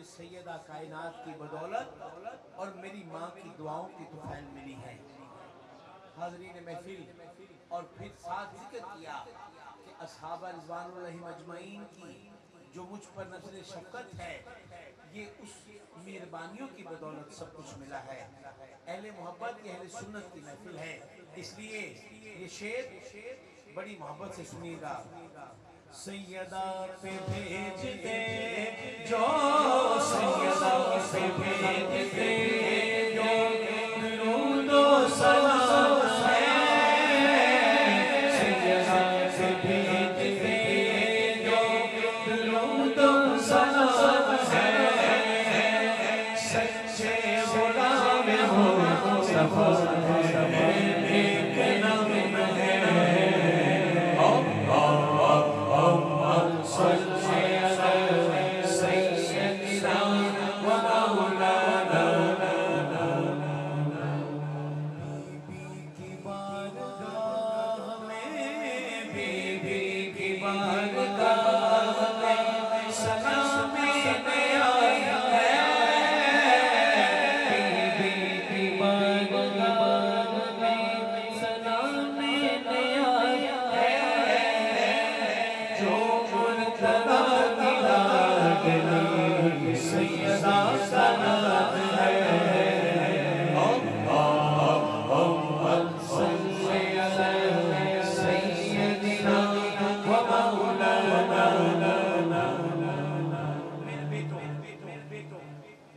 سیدہ کائنات کی بدولت اور میری ماں کی دعاؤں کی طفیل ملی ہے۔ حاضرین محفل، اور پھر ساتھ ذکر کیا کہ اصحاب رضوان اللہ مجمعین کی جو مجھ پر نظر شفقت ہے، یہ اس مہربانیوں کی بدولت سب کچھ ملا ہے۔ اہل محبت، اہل سنت کی محفل ہے، اس لیے یہ شعر بڑی محبت سے سنیے گا۔ سیدہ پہ بھیج دے جو سیدہ پہ بھیج دے جو درود و سلام ہے، سیدہ پہ بھیج دے جو درود و سلام ہے، سچے غلام ہو صفا ہے ایک نام ہے۔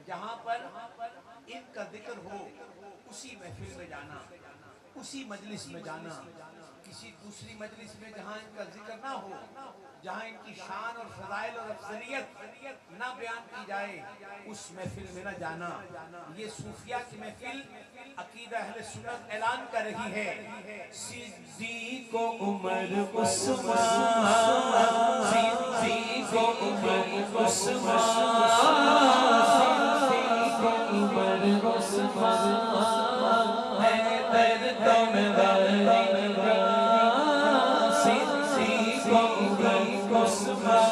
جہاں پر ان کا ذکر ہو اسی محفل میں جانا، اسی مجلس میں جانا، کسی دوسری مجلس میں جہاں ان کا ذکر نہ ہو، جہاں ان کی شان اور فضائل اور افضلیت نہ بیان کی جائے، اس محفل میں نہ جانا۔ یہ صوفیہ کی محفل عقیدہ اہل سنت اعلان کر رہی ہے، صدیق و عمر عثمان، صدیق و عمر عثمان، صدیق و عمر عثمان، حیدر دم والی جان، صدیق و عمر عثمان،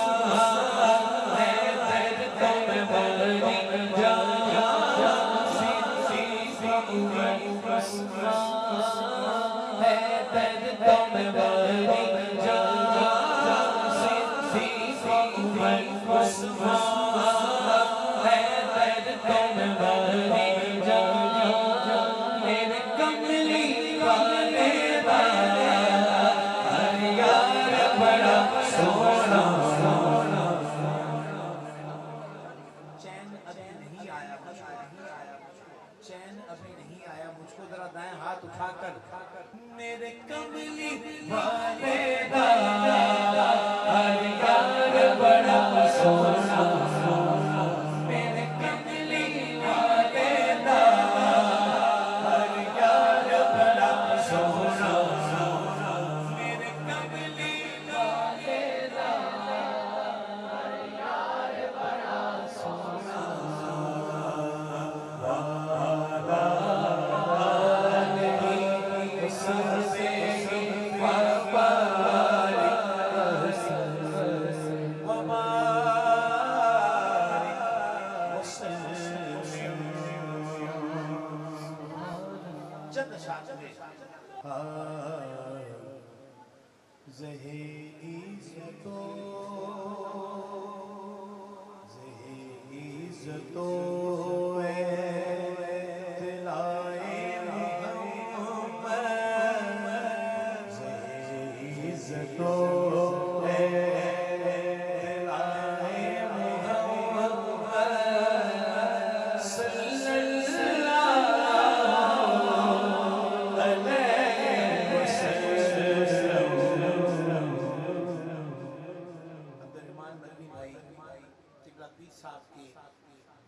حیدر دم والی جان، صدیق و عمر عثمان، حیدر دم والی جان، صدیق و عمر عثمان، حیدر دم والی جان، میرے کملی والے ہر یار بڑا سونا۔ چین ابھی نہیں آیا مجھ کو، چین ابھی نہیں آیا مجھ کو، ذرا دائیں ہاتھ اٹھا کر میرے کملی والے ہر یار بڑا سونا، میرے کملی والے ہر یار بڑا سونا، میرے کملی والے ہر یار بڑا سونا،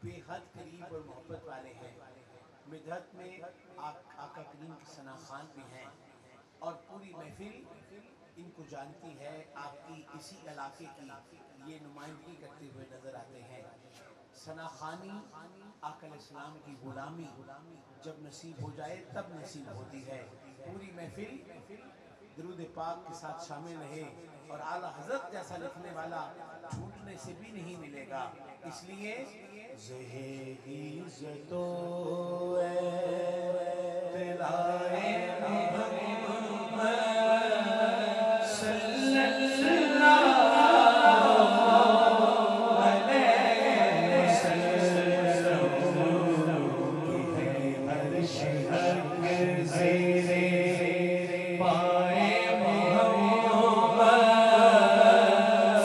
بے حد قریب اور محبت والے ہیں، مدحت میں آقا کریم کی ثنا خوان بھی ہیں، اور پوری محفل ان کو جانتی ہے، آپ کی اسی علاقے کی یہ نمائندگی کرتے ہوئے نظر آتے ہیں۔ ثنا خوانی آقا علیہ السلام کی غلامی جب نصیب ہو جائے تب نصیب ہوتی ہے۔ پوری محفل درود پاک کے ساتھ شامل رہے، اور اعلیٰ حضرت جیسا لکھنے والا ڈھونڈنے سے بھی نہیں ملے گا، اس لیے عزتو اطلاع محمد صلی اللہ علیہ وسلم کی ہر شہر زیرے پائے محمد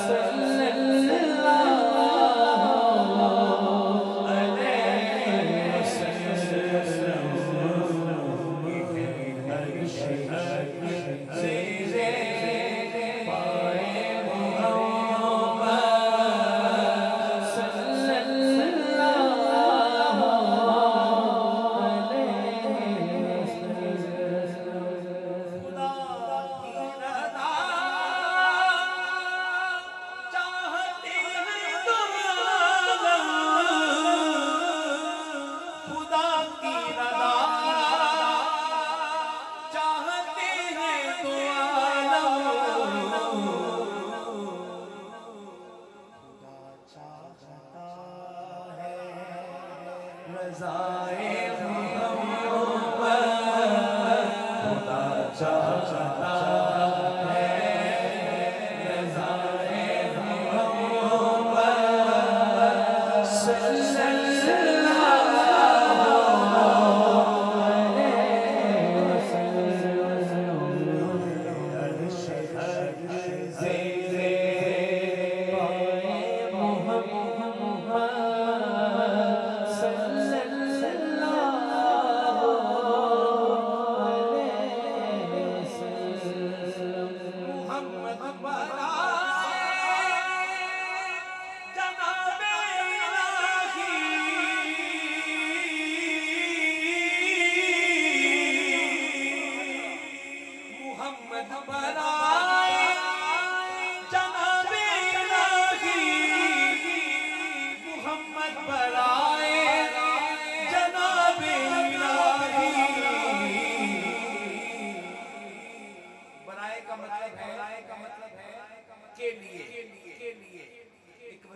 صلی اللہ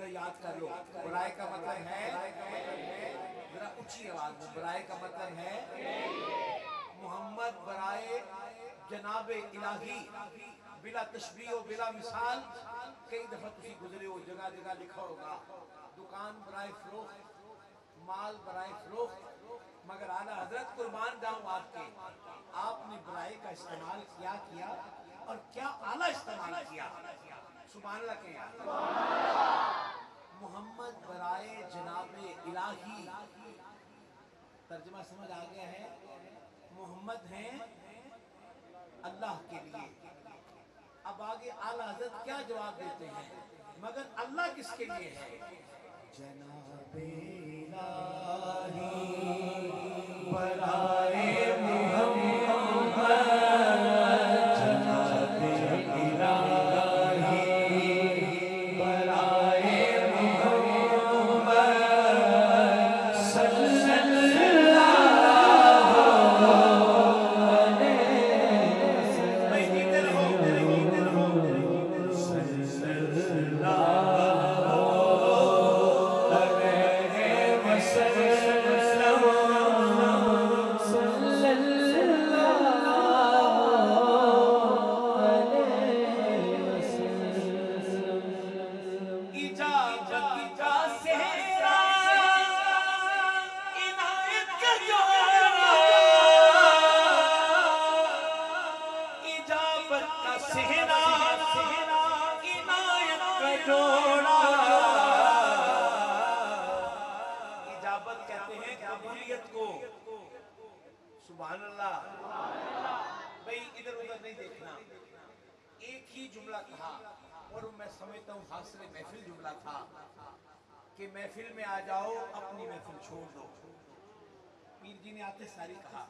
یاد کر لو، برائے کا مطلب ہے، ذرا اونچی آواز میں، برائے کا مطلب ہے محمد برائے جناب الہی بلا تشبیہ و بلا مثال. کئی دفعہ تسی گزرے ہو، جگہ جگہ لکھا ہوگا دکان برائے فروخت، مال برائے فروخت، مگر اعلیٰ حضرت قربان جاؤں آپ کے، آپ نے برائے کا استعمال کیا اور کیا اعلیٰ استعمال کیا. سبحان اللہ کہیں. محمد برائے جناب الہی، ترجمہ سمجھ آ گیا ہے؟ محمد ہیں اللہ کے لیے. اب آگے اعلیٰ حضرت کیا جواب دیتے ہیں؟ مگر اللہ کس کے لیے ہے؟ جناب الہی برائے محمد، جناب الہی برائے محمد صلی اللہ سبحان اللہ. بھئی ادھر ادھر نہیں دیکھنا، ایک ہی جملہ کہا اور میں سمجھتا ہوں حاصل محفل جملہ تھا کہ محفل میں آ جاؤ اپنی محفل چھوڑ دو. پیر جی نے آتے ساری کہا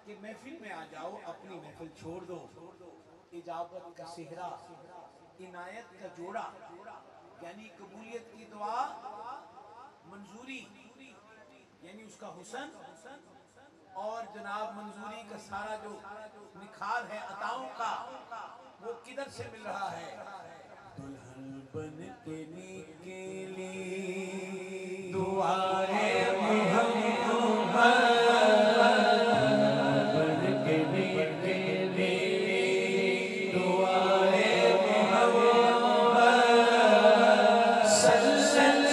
کہ محفل میں آ جاؤ اپنی محفل چھوڑ دو. اجابت کا صحرا، عنایت کا جوڑا، یعنی قبولیت کی دعا، منظوری یعنی اس کا حسن، اور جناب منظوری کا سارا جو نکھار ہے عطاؤں کا، وہ کدھر سے مل رہا ہے؟ دلہن بن کے نکلی دعائے محمد، بن کے نکلی دعائے محمد صلی اللہ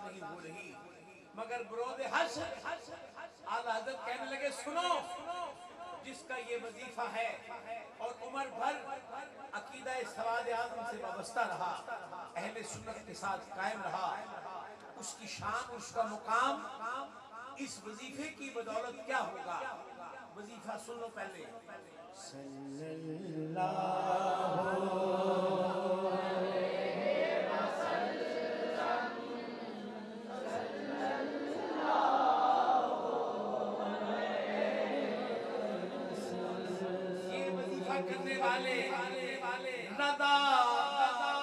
نہیں ہو رہی، مگر برود حشر اعلیٰ حضرت کہنے لگے سنو، جس کا یہ وظیفہ ہے اور عمر بھر عقیدہ سواد اعظم سے وابستہ رہا، اہل سنت کے ساتھ قائم رہا، اس کی شان، اس کا مقام اس وظیفے کی بدولت کیا ہوگا؟ وظیفہ سن لو پہلے. صلی اللہ کرنے والے رضا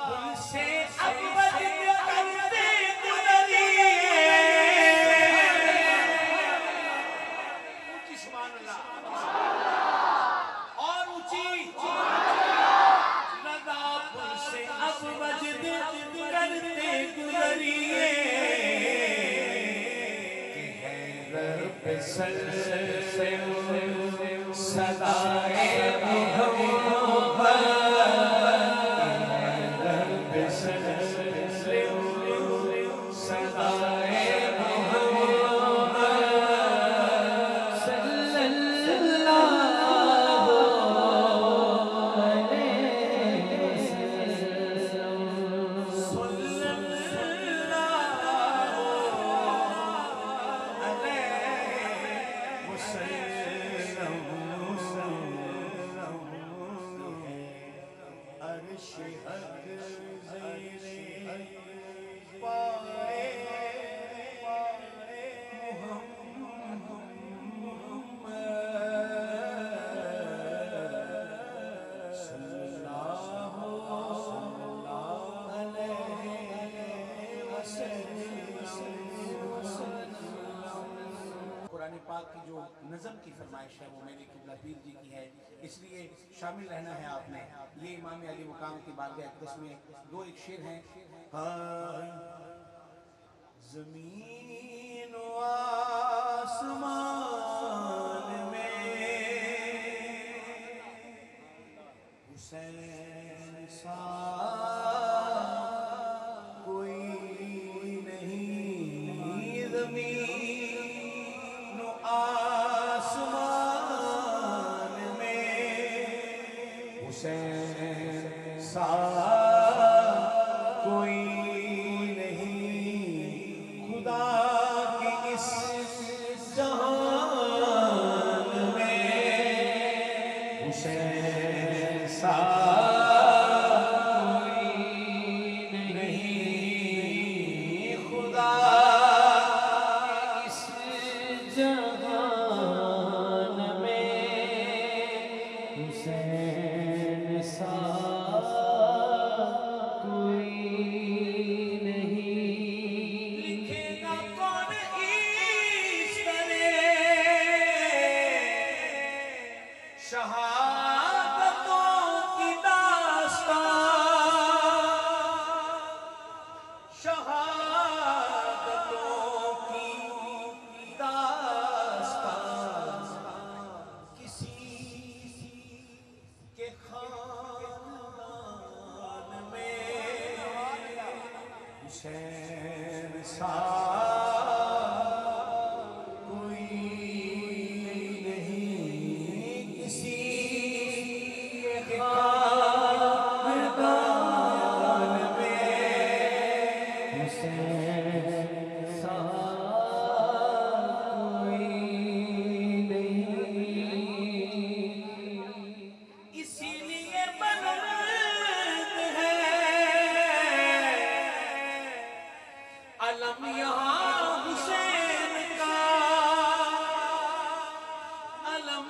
دل سے ابد کرتے گزریے. اونچی سبحان اللہ اور اونچی، رضا دل سے ابد کرتے گزریے کہ ہے رب سلسل صدائے نظم کی فرمائش ہے وہ میرے قبلہ پیر جی کی ہے، اس لیے شامل رہنا ہے آپ نے۔ یہ امام علی مقام کی بارگاہ اقدس میں دو ایک شعر ہیں۔ زمین و آسمان میں حسین سا کوئی نہیں، زمین و آسمان میں حسین سا کوئی نہیں، خدا کی اس جہان میں حسین سا حسین سا کوئی نہیں، کسی کے خاندان میں حسین سا کوئی نہیں، اسی لیے بلند ہے علم یہاں حسین کا، علم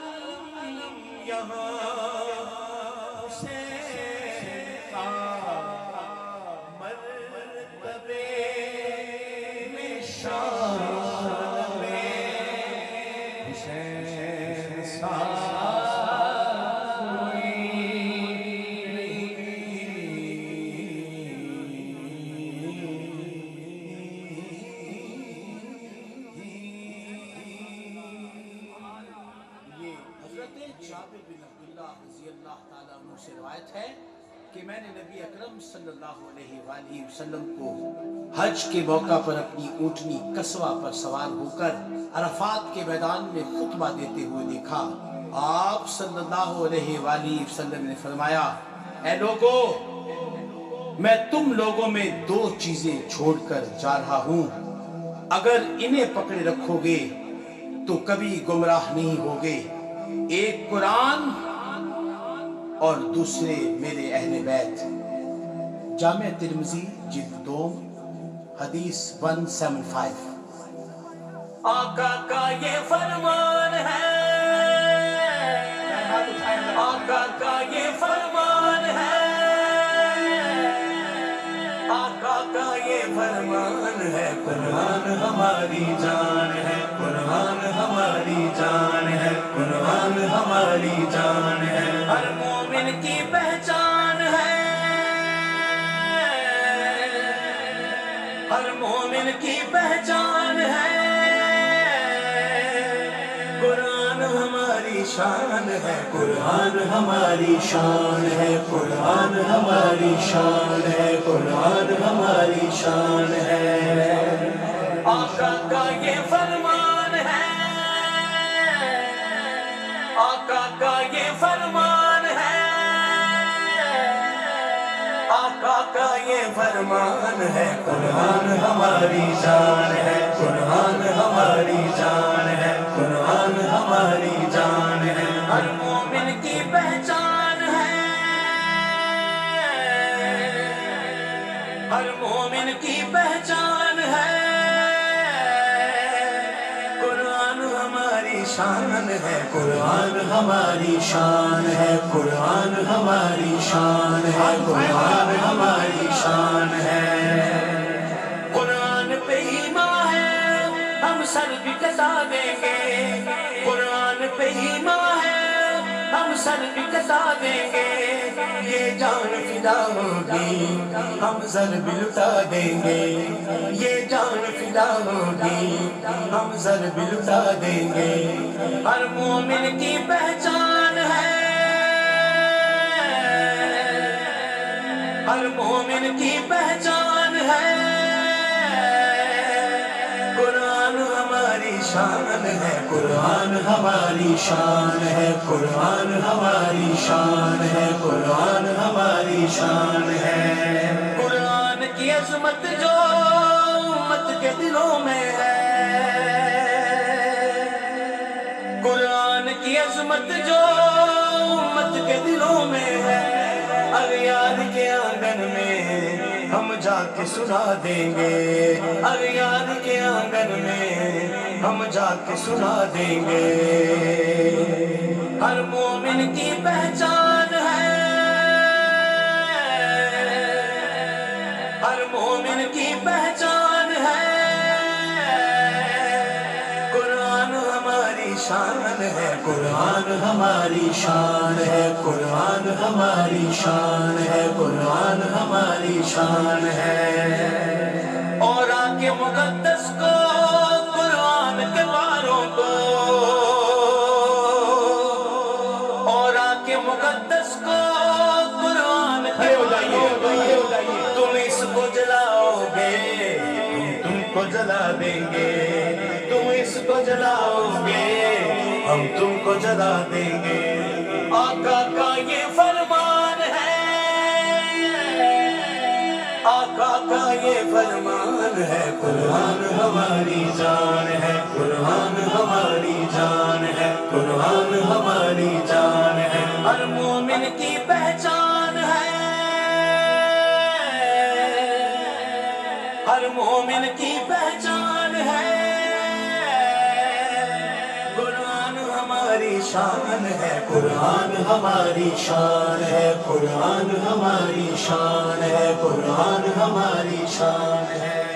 یہاں حسین کا، مرتبے میں شان میں حسین سا جابر بن عبداللہ رضی اللہ تعالیٰ عنہ سے روایت ہے کہ میں نے نبی اکرم صلی اللہ علیہ وآلہ وسلم کو حج کے موقع پر اپنی اونٹنی قصوہ پر سوار ہو کر عرفات کے میدان میں خطبہ دیتے ہوئے دیکھا۔ آپ صلی اللہ علیہ وآلہ وسلم نے فرمایا، اے لوگو، میں تم لوگوں میں دو چیزیں چھوڑ کر جا رہا ہوں، اگر انہیں پکڑے رکھو گے تو کبھی گمراہ نہیں ہوگے، ایک قرآن اور دوسرے میرے اہل بیت۔ جامع ترمذی جلد 2 حدیث 175۔ آقا کا یہ فرمان ہے، آقا کا یہ فرمان ہے، آقا کا یہ فرمان ہے، قرآن ہماری جان ہے، قرآن ہماری جان ہے، قرآن ہماری جان ہے، ہر مومن کی پہچان ہے، ہر مومن کی پہچان ہے، قرآن ہماری شان ہے، قرآن ہماری شان ہے، قرآن ہماری شان ہے، قرآن ہماری شان ہے، آقا کا یہ فرمان ہے، آقا کا یہ فرمان ہے، آقا کا یہ فرمان ہے، قرآن ہماری جان ہے، قرآن ہماری جان ہے، قرآن ہماری جان ہے، ہر مومن کی پہچان ہے، ہر مومن کی پہچان ہے، قرآن ہماری شان ہے، قرآن ہماری شان ہے، قرآن ہماری شان ہے، قرآن ہماری شان ہے، قرآن پہ ایمان ہے ہم سر بھی کٹا دیں گے، قرآن پہ ایمان ہے ہم سر بھی کٹا دیں گے، یہ جان فدا ہوگی ہم سر بھی لٹا دیں گے، یہ جان فدا ہوگی ہم سر بھی لٹا دیں گے۔ ہر مومن کی پہچان ہے، ہر مومن کی پہچان ہے، قرآن ہماری شان ہے، قرآن ہماری شان ہے، قرآن ہماری شان ہے، قرآن ہماری شان ہے۔ قرآن کی عظمت جو امت کے دلوں میں ہے، قرآن کی عظمت جو امت کے دلوں میں ہے، اغیار کے آنگن میں ہم جا کے سنا دیں گے، اغیار کے آنگن میں ہم جا کے سنا دیں گے۔ ہر مومن کی پہچان ہے، ہر مومن کی پہچان ہے، قرآن ہماری شان ہے، قرآن ہماری شان ہے، قرآن ہماری شان ہے، قرآن ہماری شان ہے۔ اور آنکھ مقدس کو قرآن کے باروں کو، اور آنکھ مقدس کو قرآن کے باروں کو، تم اس کو جلاؤ گے تم کو جلا دیں گے، تم اس کو جلاؤ گے ہم تم کو جلا دیں گے۔ آقا کا یہ فرمان ہے، آقا کا یہ فرمان ہے، قرآن ہماری جان ہے، قرآن ہماری جان ہے، قرآن ہماری جان ہے۔ ہر مومن کی پہچان ہے، ہر مومن کی پہچان ہے، قرآن ہماری شان ہے، قرآن ہماری شان ہے، قرآن ہماری شان ہے، قرآن ہماری شان ہے۔